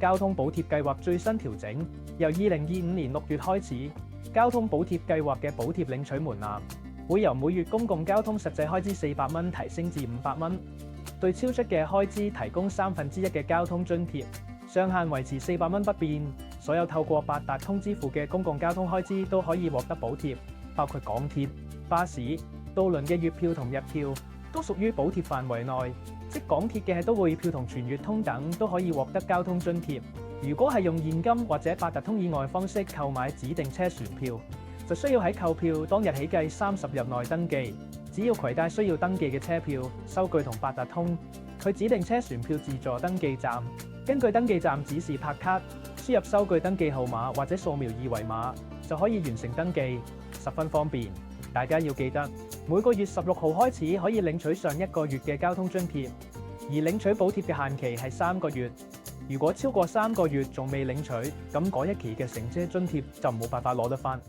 交通補貼計劃最新調整，由2025年6月開始，交通補貼計劃嘅補貼領取門檻會由每月公共交通實際開支400蚊提升至500蚊，對超出嘅開支提供1/3嘅交通津貼，上限維持400蚊不變。所有透過八達通支付嘅公共交通開支都可以獲得補貼，包括港鐵、巴士、渡輪嘅月票同日票都屬於補貼範圍內，即港鐵嘅都會票同全月通等都可以獲得交通津貼。如果係用現金或者八達通以外方式購買指定車船票，就需要喺購票當日起計30日內登記，只要攜帶需要登記嘅車票、收據同八達通，去指定車船票自助登記站，根據登記站指示拍卡，輸入收據登記號碼或者掃描二維碼就可以完成登記，十分方便。大家要記得，每個月16號開始可以領取上一個月嘅交通津貼，而領取補貼嘅限期係3個月。如果超過3個月仲未領取，咁嗰一期嘅乘車津貼就冇辦法攞得返。